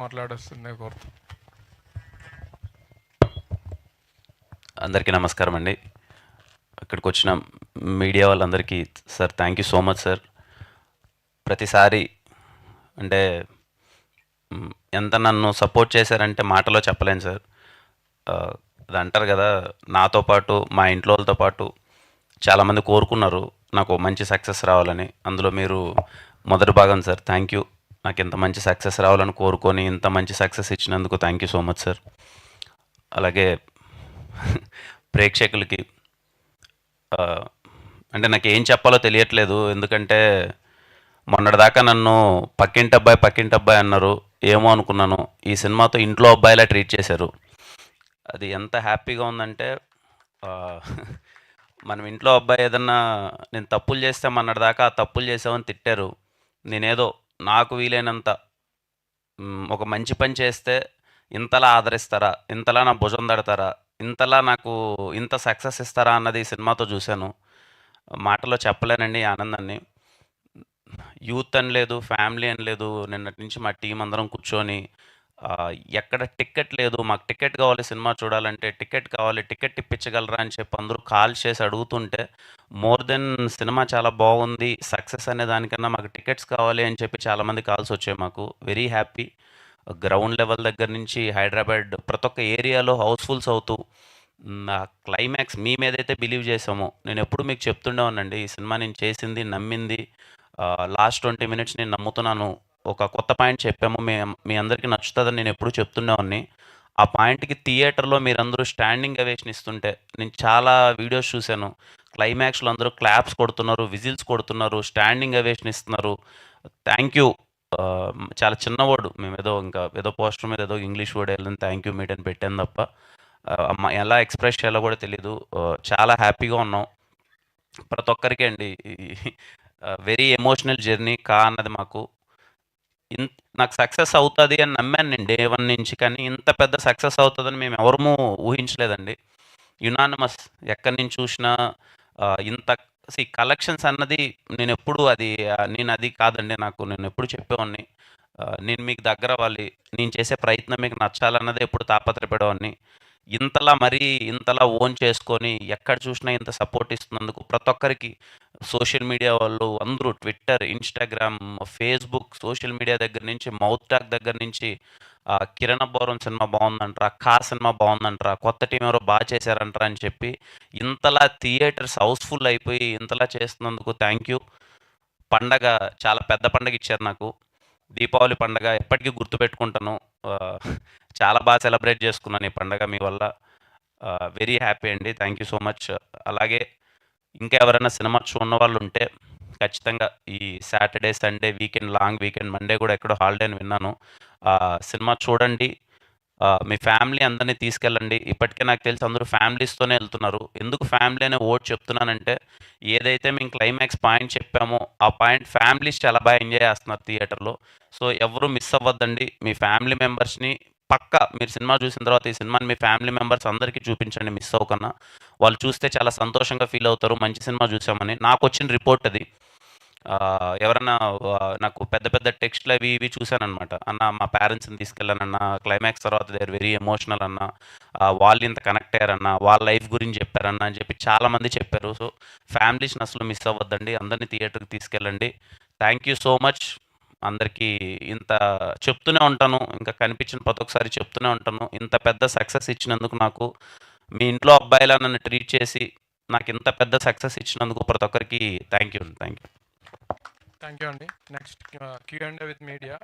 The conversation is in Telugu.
మాట్లాడొస్తుంది కోరుతూ. అందరికీ నమస్కారం అండి. ఇక్కడికి వచ్చిన మీడియా వాళ్ళందరికీ sir thank you so much sir. ప్రతిసారి అంటే ఎంత నన్ను సపోర్ట్ చేశారంటే మాటలో చెప్పలేను సార్. అది అంటారు కదా, నాతో పాటు మా ఇంట్లో వాళ్ళతో పాటు చాలామంది కోరుకున్నారు నాకు మంచి సక్సెస్ రావాలని. అందులో మీరు మొదటి భాగం సార్. Thank you. నాకు ఇంత మంచి సక్సెస్ రావాలని కోరుకొని ఇంత మంచి సక్సెస్ ఇచ్చినందుకు thank you so much sir. అలాగే ప్రేక్షకులకి అంటే నాకు ఏం చెప్పాలో తెలియట్లేదు. ఎందుకంటే మొన్నటిదాకా నన్ను పక్కింటి అబ్బాయి అన్నారు. ఏమో అనుకున్నాను. ఈ సినిమాతో ఇంట్లో అబ్బాయిలా ట్రీట్ చేశారు. అది ఎంత హ్యాపీగా ఉందంటే మనం ఇంట్లో అబ్బాయి ఏదన్నా నేను తప్పులు చేస్తే మొన్నటిదాకా ఆ తప్పులు చేసామని తిట్టారు. నేనేదో నాకు వీలైనంత ఒక మంచి పని చేస్తే ఇంతలా ఆదరిస్తారా, ఇంతలా నా భుజం తడతారా, ఇంతలా నాకు ఇంత సక్సెస్ ఇస్తారా అన్నది ఈ సినిమాతో చూశాను. మాటలో చెప్పలేనండి ఈ ఆనందాన్ని. యూత్ అని లేదు, ఫ్యామిలీ అని లేదు. నిన్నటి నుంచి మా టీం అందరం కూర్చొని ఎక్కడ టికెట్ లేదు, మాకు టికెట్ కావాలి సినిమా చూడాలంటే, టికెట్ కావాలి, టికెట్ ఇప్పించగలరా అని చెప్పి అందరూ కాల్ చేసి అడుగుతుంటే, మోర్ దెన్ సినిమా చాలా బాగుంది, సక్సెస్ అనే దానికన్నా మాకు టికెట్స్ కావాలి అని చెప్పి చాలామంది కాల్స్ వచ్చాయి మాకు. Very happy. గ్రౌండ్ లెవెల్ దగ్గర నుంచి హైదరాబాద్ ప్రతి ఒక్క ఏరియాలో హౌస్ఫుల్స్ అవుతూ నా క్లైమాక్స్ మేమేదైతే బిలీవ్ చేసామో, నేను ఎప్పుడు మీకు చెప్తుండేవాడినండి, ఈ సినిమా నేను చేసింది, నమ్మింది లాస్ట్ 20 మినిట్స్ నేను నమ్ముతున్నాను. ఒక కొత్త పాయింట్ చెప్పాము, మీ అందరికీ నచ్చుతుందని నేను ఎప్పుడూ చెప్తుండేవాడిని. ఆ పాయింట్‌కి థియేటర్‌లో మీరందరూ స్టాండింగ్ అవేషన్ ఇస్తుంటే, నేను చాలా వీడియోస్ చూశాను. క్లైమాక్స్‌లో అందరూ క్లాప్స్ కొడుతున్నారు, విజిల్స్ కొడుతున్నారు, స్టాండింగ్ అవేషన్ ఇస్తున్నారు. Thank you. చాలా చిన్న వర్డ్. మేమేదో ఇంకా ఏదో పోస్టర్ మీద ఏదో ఇంగ్లీష్ వర్డ్ ఎళ్ళని థ్యాంక్ యూ మీట్ అని పెట్టాను తప్ప, ఎలా ఎక్స్‌ప్రెస్ చేయాలో కూడా తెలీదు. చాలా హ్యాపీగా ఉన్నాం. ప్రతి ఒక్కరికి అండి. వెరీ ఎమోషనల్ జర్నీ అన్నది మాకు. ఇన్ నాకు సక్సెస్ అవుతది అని నమ్మాను నేను డే 1 నుంచి. కానీ ఇంత పెద్ద సక్సెస్ అవుతదని మేమెవరము ఊహించలేదండి. యునానిమస్ ఎక్కడి నుంచి చూసినా ఇంత కలెక్షన్స్ అన్నది నేనెప్పుడు అది నేనది కాదండి. నేనెప్పుడు చెప్పేవాడిని. నేను మీకు దగ్గరవ్వాలి. నేను చేసే ప్రయత్నం మీకు నచ్చాలన్నదే ఎప్పుడు తాపత్రయపడేవాడిని. ఇంతలా ఓన్ చేసుకొని ఎక్కడ చూసినా ఇంత సపోర్ట్ ఇస్తున్నందుకు ప్రతి ఒక్కరికి, సోషల్ మీడియా వాళ్ళు అందరూ Twitter, Instagram, Facebook, social media దగ్గర నుంచి, మౌత్ టాక్ దగ్గర నుంచి 'కిరణ్ అబ్బవరం' సినిమా బావుందంట్రా, 'ఖా' సినిమా బావుందంట్రా, కొత్త టీమ్ ఎవరో చేశారంట్రా అని చెప్పి ఇంతలా థియేటర్స్ హౌస్‌ఫుల్ అయిపోయి ఇంతలా చేస్తున్నందుకు థ్యాంక్ యూ. పండగ చాలా పెద్ద పండగిచ్చారు నాకు. దీపావళి పండగ ఎప్పటికీ గుర్తుపెట్టుకుంటాను. చాలా సెలబ్రేట్ చేసుకున్నాను ఈ పండగ మీ వల్ల. వెరీ హ్యాపీ అండి. Thank you so much. అలాగే ఇంకా ఎవరైనా సినిమా చూడని ఖచ్చితంగా ఈ Saturday, Sunday weekend, long weekend, Monday కూడా ఎక్కడో హాలిడే అని విన్నాను. సినిమా చూడండి. మీ ఫ్యామిలీ అందరిని తీసుకెళ్ళండి. ఇప్పటికే నాకు తెలిసి అందరూ ఫ్యామిలీస్‌తోనే ఎళ్తున్నారు. ఎందుకు ఫ్యామిలీ అనే వర్డ్ చెప్తున్నానంటే, ఏదైతే మేము క్లైమాక్స్ పాయింట్ చెప్పామో, ఆ పాయింట్ ఫ్యామిలీస్ చాలా ఎంజాయ్ చేస్తున్నారు థియేటర్‌లో. సో, ఎవరు మిస్ అవ్వద్దండి. మీ ఫ్యామిలీ మెంబర్స్‌ని పక్కా మీరు సినిమా చూసిన తర్వాత ఈ సినిమాని మీ ఫ్యామిలీ మెంబర్స్ అందరికీ చూపించండి మిస్ అవ్వకన్నా. వాళ్ళు చూస్తే చాలా సంతోషంగా ఫీల్ అవుతారు. మంచి సినిమా చూసామని. నాకొచ్చిన రిపోర్ట్ అది. ఎవరన్నా నాకు పెద్ద పెద్ద టెక్స్ట్‌లు అవి ఇవి చూసాననమాట. "అన్న మా పేరెంట్స్‌ని తీసుకెళ్ళానన్న. క్లైమాక్స్ తర్వాత దే ఆర్ వెరీ ఎమోషనల్ అన్న. వాళ్ళు ఇంత కనెక్ట్ అయ్యారన్న. వాళ్ళ లైఫ్ గురించి చెప్పారన్న" అని చెప్పి చాలామంది చెప్పారు. సో, ఫ్యామిలీస్‌ని అసలు మిస్ అవ్వద్దండి. అందరిని థియేటర్‌కి తీసుకెళ్ళండి. Thank you so much. అందరికీ ఇంత చెప్తూనే ఉంటాను. ఇంకా కనిపించిన ప్రతి ఒక్కసారి చెప్తూనే ఉంటాను. ఇంత పెద్ద సక్సెస్ ఇచ్చినందుకు నాకు, మీ ఇంట్లో అబ్బాయిలా నన్ను ట్రీట్ చేసి నాకింత పెద్ద సక్సెస్ ఇచ్చినందుకు ప్రతి ఒక్కరికి thank you. Thank you. Thank you అండి. Next Q and A with media.